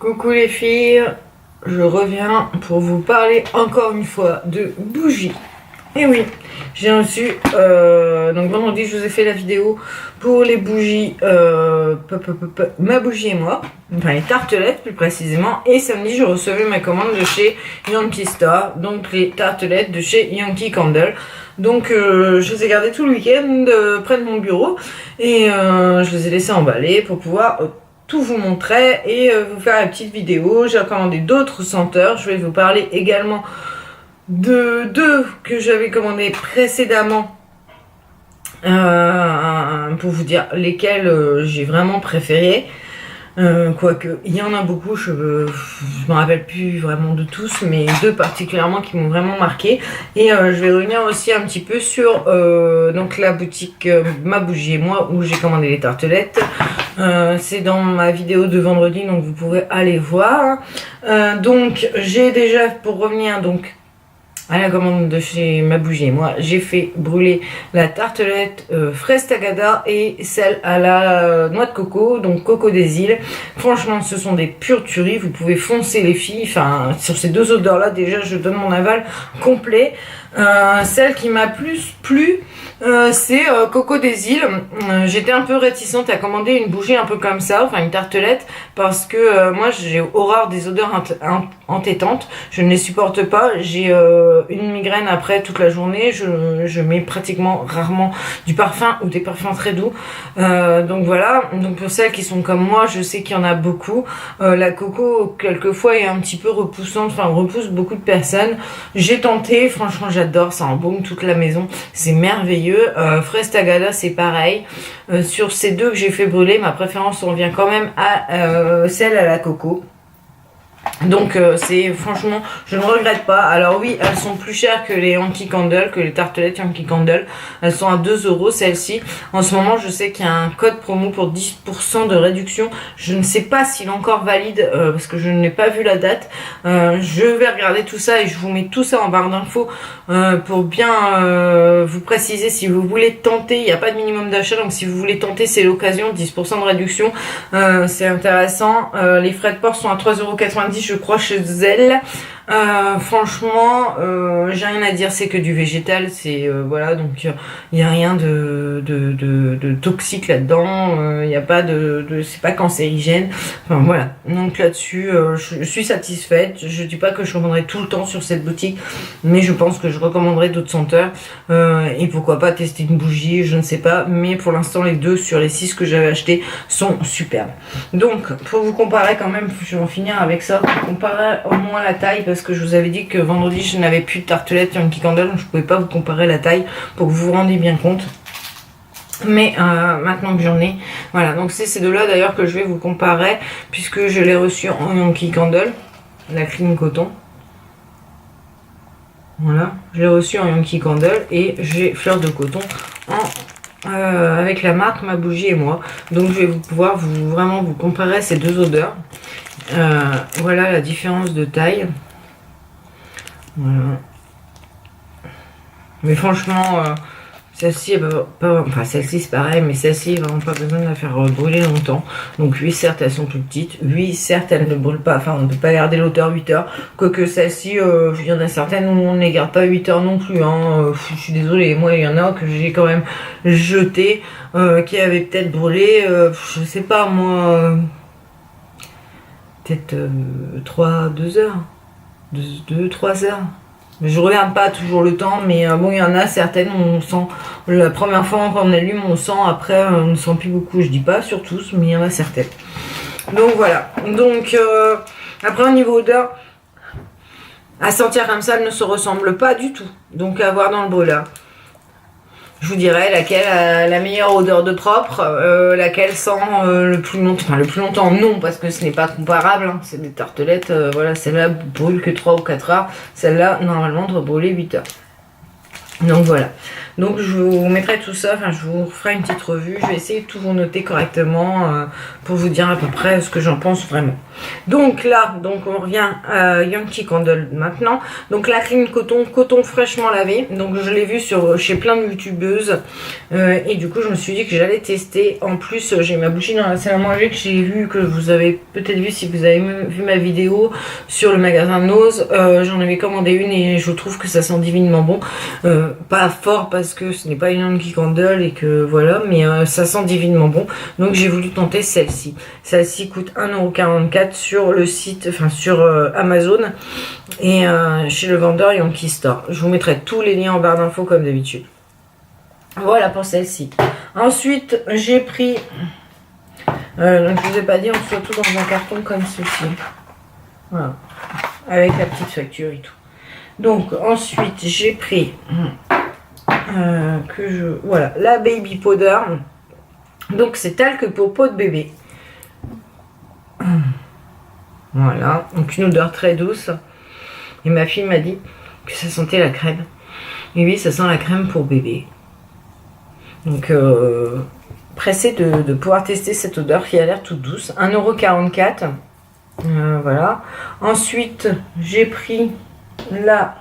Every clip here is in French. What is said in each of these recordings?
Coucou les filles, je reviens pour vous parler encore une fois de bougies. Et oui, j'ai reçu, donc vendredi je vous ai fait la vidéo pour les bougies, ma bougie et moi, enfin les tartelettes plus précisément, et samedi je recevais ma commande de chez Yankee Store, donc les tartelettes de chez Yankee Candle. Donc je les ai gardées tout le week-end près de mon bureau et je les ai laissées emballer pour pouvoir tout vous montrer et vous faire une petite vidéo. J'ai commandé d'autres senteurs, je vais vous parler également de deux que j'avais commandé précédemment pour vous dire lesquels j'ai vraiment préféré. Quoique il y en a beaucoup, je me rappelle plus vraiment de tous, mais deux particulièrement qui m'ont vraiment marqué. Et je vais revenir aussi un petit peu sur donc la boutique Ma Bougie et moi où j'ai commandé les tartelettes. C'est dans ma vidéo de vendredi, donc vous pouvez aller voir. Donc j'ai déjà, pour revenir donc à la commande de chez Ma Bougie et moi, j'ai fait brûler la tartelette fraise tagada et celle à la noix de coco, donc coco des îles. Franchement, ce sont des pures tueries, vous pouvez foncer les filles. Enfin, sur ces deux odeurs là, déjà je donne mon aval complet. Celle qui m'a plus plu, c'est coco des îles. J'étais un peu réticente à commander une bougie un peu comme ça, enfin une tartelette, parce que moi j'ai horreur des odeurs entêtantes, je ne les supporte pas. J'ai une migraine après toute la journée, je mets pratiquement rarement du parfum ou des parfums très doux, donc voilà. Donc pour celles qui sont comme moi, je sais qu'il y en a beaucoup. La coco quelquefois est un petit peu repoussante, enfin repousse beaucoup de personnes. J'ai tenté, franchement j'adore, ça embaume toute la maison, c'est merveilleux. Fraise tagada c'est pareil. Sur ces deux que j'ai fait brûler, ma préférence revient quand même à celle à la coco. Donc c'est franchement, je ne regrette pas. Alors oui, elles sont plus chères que les Yankee Candle, que les tartelettes Yankee Candle. Elles sont à 2 € celles-ci. En ce moment, je sais qu'il y a un code promo pour 10% de réduction. Je ne sais pas s'il est encore valide parce que je n'ai pas vu la date. Je vais regarder tout ça et je vous mets tout ça en barre d'infos pour bien vous préciser si vous voulez tenter. Il n'y a pas de minimum d'achat, donc si vous voulez tenter, c'est l'occasion. 10% de réduction, c'est intéressant. Les frais de port sont à 3,90 € je crois chez Zelle. Franchement, j'ai rien à dire, c'est que du végétal, c'est voilà, donc il y a rien de toxique là-dedans, il y a pas c'est pas cancérigène. Enfin voilà. Donc là-dessus, je suis satisfaite. Je dis pas que je recommanderai tout le temps sur cette boutique, mais je pense que je recommanderai d'autres senteurs et pourquoi pas tester une bougie, je ne sais pas, mais pour l'instant les deux sur les 6 que j'avais acheté sont superbes. Donc pour vous comparer quand même, je vais en finir avec ça, pour comparer au moins la taille, parce que je vous avais dit que vendredi je n'avais plus de tartelettes Yankee Candle, donc je pouvais pas vous comparer la taille pour que vous vous rendiez bien compte. Mais maintenant que j'en ai, voilà, donc c'est ces deux là d'ailleurs que je vais vous comparer, puisque je l'ai reçu en Yankee Candle, la clean coton. Voilà, je l'ai reçu en Yankee Candle et j'ai fleur de coton avec la marque Ma Bougie et moi. Donc je vais pouvoir vraiment vous comparer ces deux odeurs. Voilà la différence de taille. Voilà. Mais franchement, celle-ci, enfin celle-ci c'est pareil, mais celle-ci, vraiment pas besoin de la faire brûler longtemps. Donc oui, certes, elles sont plus petites. Oui, certes, elles ne brûlent pas. Enfin, on ne peut pas garder l'auteur 8 heures. Quoique celle-ci, il y en a certaines où on ne les garde pas 8 heures non plus. Hein. Je suis désolée, moi, il y en a que j'ai quand même jeté, qui avaient peut-être brûlé, je sais pas, moi, peut-être 2 heures. 2-3 heures. Je regarde pas toujours le temps, mais bon, il y en a certaines où on sent, la première fois quand on allume, on sent, après on ne sent plus beaucoup. Je dis pas sur tous, mais il y en a certaines. Donc voilà. Donc après au niveau odeur, à sentir comme ça, elles ne se ressemblent pas du tout. Donc à voir dans le brûleur. Je vous dirai laquelle a la meilleure odeur de propre, laquelle sent le plus longtemps. Enfin, le plus longtemps, non, parce que ce n'est pas comparable. Hein. C'est des tartelettes, voilà, celle-là brûle que 3 ou 4 heures. Celle-là, normalement, doit brûler 8 heures. Donc voilà. Donc je vous mettrai tout ça, enfin je vous ferai une petite revue. Je vais essayer de tout vous noter correctement pour vous dire à peu près ce que j'en pense vraiment. Donc là, on revient à Yankee Candle maintenant. Donc la clean coton fraîchement lavé. Donc je l'ai vu chez plein de youtubeuses. Et du coup, je me suis dit que j'allais tester. En plus, j'ai ma bougie dans la salle à manger que j'ai vu, que vous avez peut-être vu si vous avez vu ma vidéo sur le magasin Nose. J'en avais commandé une et je trouve que ça sent divinement bon. Pas fort parce que ce n'est pas une Yankee Candle et que voilà, mais ça sent divinement bon. Donc j'ai voulu tenter celle-ci. Celle-ci coûte 1,44 € sur le site, enfin sur Amazon et chez le vendeur Yankee Store. Je vous mettrai tous les liens en barre d'infos comme d'habitude. Voilà pour celle-ci. Ensuite, j'ai pris, donc je vous ai pas dit, on se retrouve dans un carton comme ceci. Voilà, avec la petite facture et tout. Donc ensuite, j'ai pris voilà, la baby powder. Donc c'est talc pour peau de bébé. Voilà, donc une odeur très douce. Et ma fille m'a dit que ça sentait la crème. Et oui, ça sent la crème pour bébé. Donc pressée de pouvoir tester cette odeur qui a l'air toute douce. 1,44 €. Voilà. Ensuite, j'ai pris la...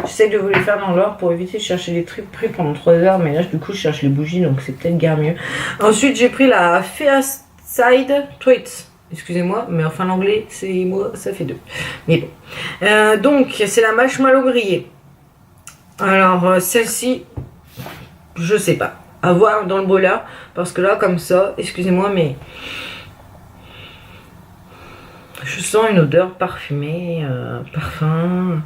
J'essaie de vous les faire dans l'ordre pour éviter de chercher les prix pendant 3 heures. Mais là, du coup, je cherche les bougies, donc c'est peut-être guère mieux. Ensuite, j'ai pris la Side Tweets. Excusez-moi, mais enfin l'anglais, c'est moi, ça fait 2. Mais bon. Donc, c'est la marshmallow grillée. Alors, celle-ci, je sais pas. À voir dans le brûleur. Parce que là, comme ça, excusez-moi, mais... Je sens une odeur parfumée, parfum...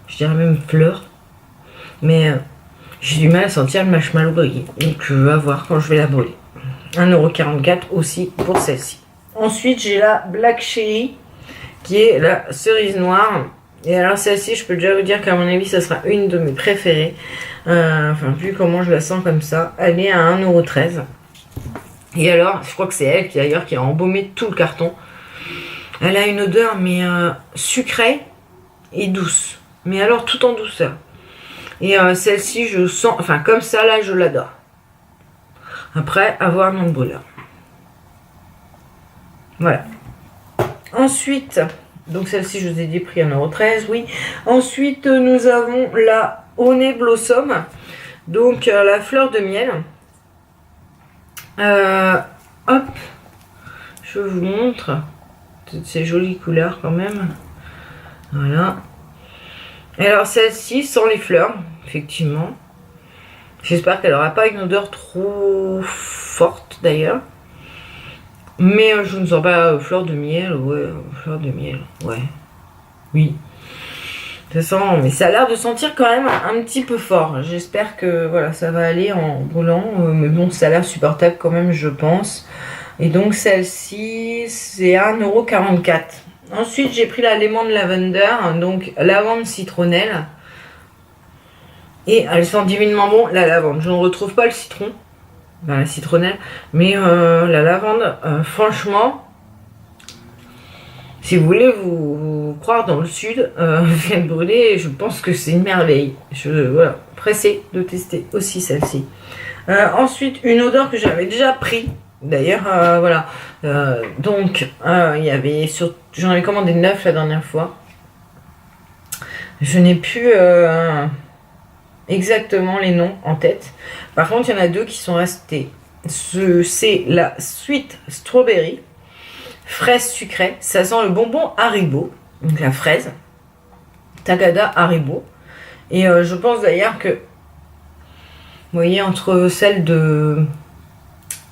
Je dirais même fleur. Mais j'ai du mal à sentir le marshmallow grillé. Donc, je vais voir quand je vais la brûler. 1,44 € aussi pour celle-ci. Ensuite, j'ai la Black Cherry, qui est la cerise noire. Et alors celle-ci, je peux déjà vous dire qu'à mon avis, ça sera une de mes préférées. Enfin, vu comment je la sens comme ça. Elle est à 1,13 €. Et alors, je crois que c'est elle qui d'ailleurs qui a embaumé tout le carton. Elle a une odeur, mais sucrée et douce. Mais alors, tout en douceur. Et celle-ci, je sens... Enfin, comme ça, là, je l'adore. Après, à voir dans le brûleur. Voilà. Ensuite, donc celle-ci, je vous ai dit prix 1,13 €, oui. Ensuite, nous avons la Honey Blossom. Donc, la fleur de miel. Hop. Je vous montre. Toutes ces jolies couleurs quand même. Voilà. Et alors, celle-ci, sans les fleurs, effectivement. J'espère qu'elle n'aura pas une odeur trop forte d'ailleurs. Mais je ne sens pas fleur de miel. Ouais, fleur de miel. Ouais. Oui. Ça sent, mais ça a l'air de sentir quand même un petit peu fort. J'espère que voilà, ça va aller en brûlant. Mais bon, ça a l'air supportable quand même, je pense. Et donc celle-ci, c'est 1,44 €. Ensuite, j'ai pris la Lemon Lavender. Donc lavande citronnelle. Et elle sent divinement bon la lavande. Je ne retrouve pas le citron, la citronnelle, mais la lavande, franchement, si vous voulez vous croire dans le sud, vient de brûler, je pense que c'est une merveille. Voilà, pressée de tester aussi celle-ci. Ensuite, une odeur que j'avais déjà pris. D'ailleurs, voilà. Donc, il y avait j'en avais commandé 9 la dernière fois. Je n'ai plus exactement les noms en tête. Par contre, il y en a 2 qui sont restés. C'est la Sweet Strawberry, fraise sucrée. Ça sent le bonbon Haribo, donc la fraise. Tagada Haribo. Et je pense d'ailleurs que, vous voyez, entre celle de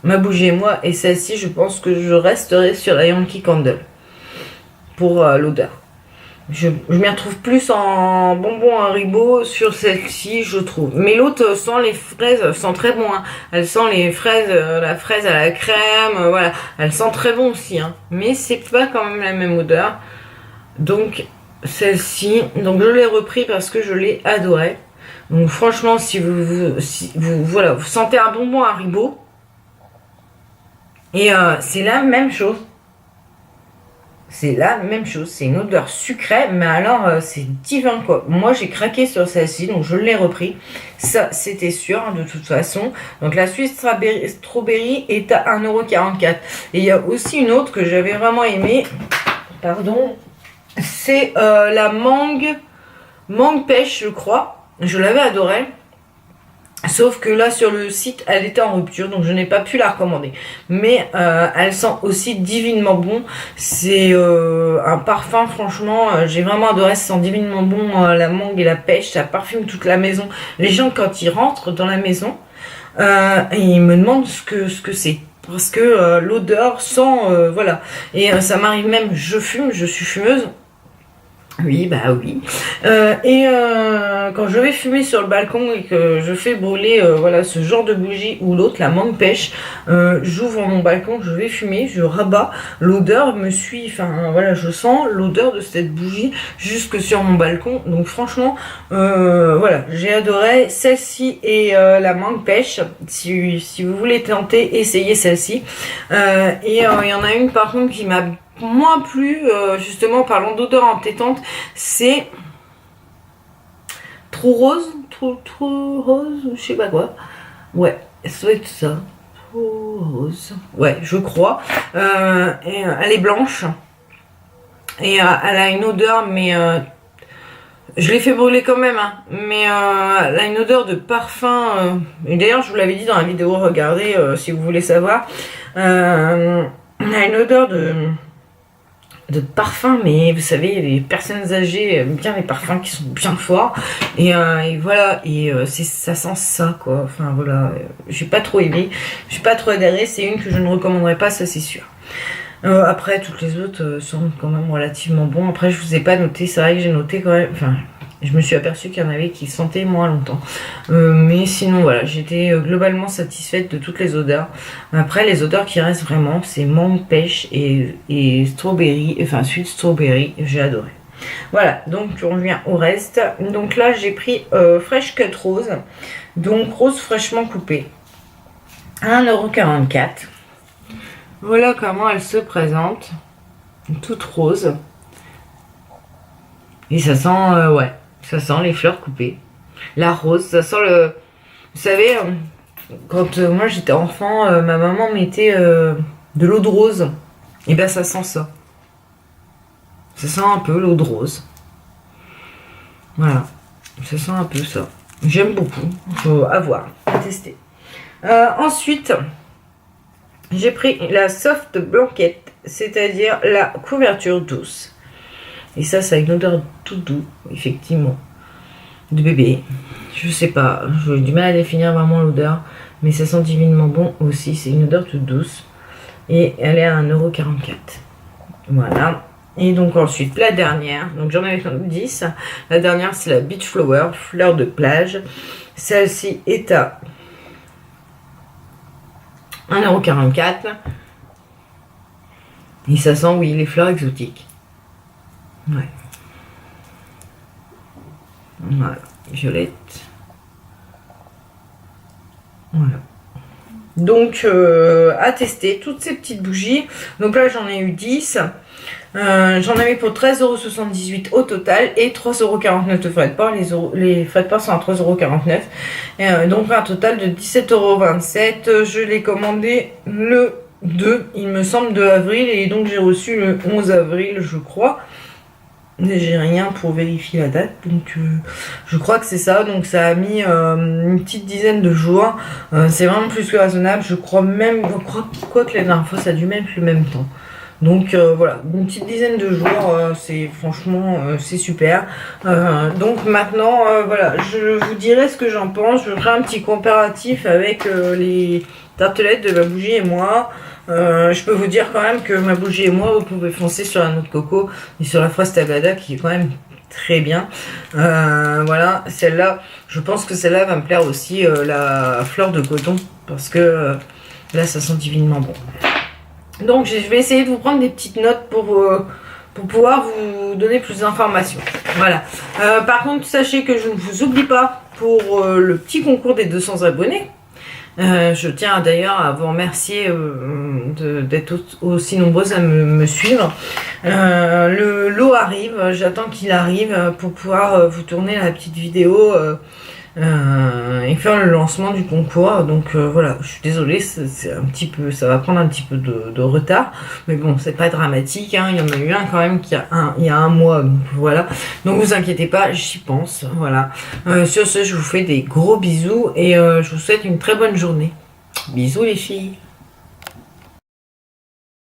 ma bougie et moi et celle-ci, je pense que je resterai sur la Yankee Candle pour l'odeur. Je m'y retrouve plus en bonbon Haribo sur celle-ci, je trouve. Mais l'autre sent les fraises, sent très bon. Hein. Elle sent les fraises, la fraise à la crème, voilà. Elle sent très bon aussi. Hein. Mais c'est pas quand même la même odeur. Donc celle-ci, donc je l'ai repris parce que je l'ai adorée. Donc franchement, si vous voilà, vous sentez un bonbon Haribo, et c'est la même chose. c'est la même chose, c'est une odeur sucrée, mais alors c'est divin quoi. Moi j'ai craqué sur celle-ci, donc je l'ai repris. Ça c'était sûr hein, de toute façon. Donc la Swiss Strawberry est à 1,44 €. Et il y a aussi une autre que j'avais vraiment aimée, pardon, c'est la mangue pêche je crois. Je l'avais adorée. Sauf que là sur le site elle était en rupture donc je n'ai pas pu la recommander. Mais elle sent aussi divinement bon. C'est un parfum franchement j'ai vraiment adoré. Ça sent divinement bon la mangue et la pêche. Ça parfume toute la maison. Les gens quand ils rentrent dans la maison ils me demandent ce que c'est. Parce que l'odeur sent voilà. Et ça m'arrive même, je fume, je suis fumeuse. Oui, bah oui. Quand je vais fumer sur le balcon et que je fais brûler voilà ce genre de bougie ou l'autre, la mangue pêche, j'ouvre mon balcon, je vais fumer, je rabats, l'odeur me suit, enfin voilà, je sens l'odeur de cette bougie jusque sur mon balcon. Donc franchement, voilà, j'ai adoré celle-ci et la mangue pêche. Si vous voulez tenter, essayez celle-ci. Il y en a une par contre qui m'a moins plu, justement parlant d'odeur entêtante, c'est trop rose, trop rose, je sais pas quoi. Ouais, ça doit être ça. Trop rose. Ouais, je crois. Et, elle est blanche. Et elle a une odeur, mais je l'ai fait brûler quand même, hein, mais elle a une odeur de parfum. Et d'ailleurs, je vous l'avais dit dans la vidéo, regardez si vous voulez savoir. Elle a une odeur de parfum, mais vous savez les personnes âgées aiment bien les parfums qui sont bien forts et voilà et ça sent ça quoi. Enfin voilà, j'ai pas trop aimé, j'ai pas trop adhéré, c'est une que je ne recommanderais pas, ça c'est sûr. Après toutes les autres sont quand même relativement bons. Après je vous ai pas noté, c'est vrai que j'ai noté quand même, enfin je me suis aperçue qu'il y en avait qui sentaient moins longtemps. Mais sinon, voilà, j'étais globalement satisfaite de toutes les odeurs. Après, les odeurs qui restent vraiment, c'est mangue, pêche et strawberry, enfin sweet strawberry, j'ai adoré. Voilà, donc on revient au reste. Donc là, j'ai pris Fresh Cut Rose, donc rose fraîchement coupée, 1,44 €. Voilà comment elle se présente, toute rose. Et ça sent, ouais. Ça sent les fleurs coupées. La rose, ça sent le... Vous savez, quand moi j'étais enfant, ma maman mettait de l'eau de rose. Et ben ça sent ça. Ça sent un peu l'eau de rose. Voilà. Ça sent un peu ça. J'aime beaucoup. Faut avoir, à tester. Ensuite, j'ai pris la soft blanquette, c'est-à-dire la couverture douce. Et ça a une odeur tout doux, effectivement, de bébé. Je sais pas, j'ai du mal à définir vraiment l'odeur, mais ça sent divinement bon aussi. C'est une odeur toute douce. Et elle est à 1,44 €. Voilà. Et donc ensuite, la dernière, donc j'en avais 10. La dernière, c'est la Beach Flower, fleur de plage. Celle-ci est à 1,44 €. Et ça sent, oui, les fleurs exotiques. Ouais. Voilà, violette. Voilà. Donc, à tester toutes ces petites bougies. Donc là, j'en ai eu 10. J'en avais pour 13,78 € au total et 3,49 € de frais de port. Les frais de port sont à 3,49 €. Donc, un total de 17,27 €. Je l'ai commandé le 2, il me semble, de avril. Et donc, j'ai reçu le 11 avril, je crois. J'ai rien pour vérifier la date, donc je crois que c'est ça. Donc ça a mis une petite dizaine de jours. C'est vraiment plus que raisonnable. Je crois quoi que la dernière fois ça a dû même le même temps. Donc voilà, une petite dizaine de jours, c'est franchement c'est super. Donc maintenant voilà, je vous dirai ce que j'en pense. Je ferai un petit comparatif avec les tartelettes de ma bougie et moi. Je peux vous dire quand même que ma bougie et moi, vous pouvez foncer sur la noix de coco et sur la fraise tagada qui est quand même très bien. Voilà, celle-là, je pense que celle-là va me plaire aussi, la fleur de coton, parce que là, ça sent divinement bon. Donc, je vais essayer de vous prendre des petites notes pour pouvoir vous donner plus d'informations. Voilà. Par contre, sachez que je ne vous oublie pas pour le petit concours des 200 abonnés. Je tiens d'ailleurs à vous remercier d'être aussi nombreuses à me suivre. Le lot arrive, j'attends qu'il arrive pour pouvoir vous tourner la petite vidéo et faire le lancement du concours. Donc voilà, je suis désolée, c'est un petit peu, ça va prendre un petit peu de retard, mais bon, c'est pas dramatique, hein. Il y en a eu un quand même il y a un mois, donc voilà. Donc vous inquiétez pas, j'y pense, voilà. Sur ce, je vous fais des gros bisous et je vous souhaite une très bonne journée. Bisous les filles.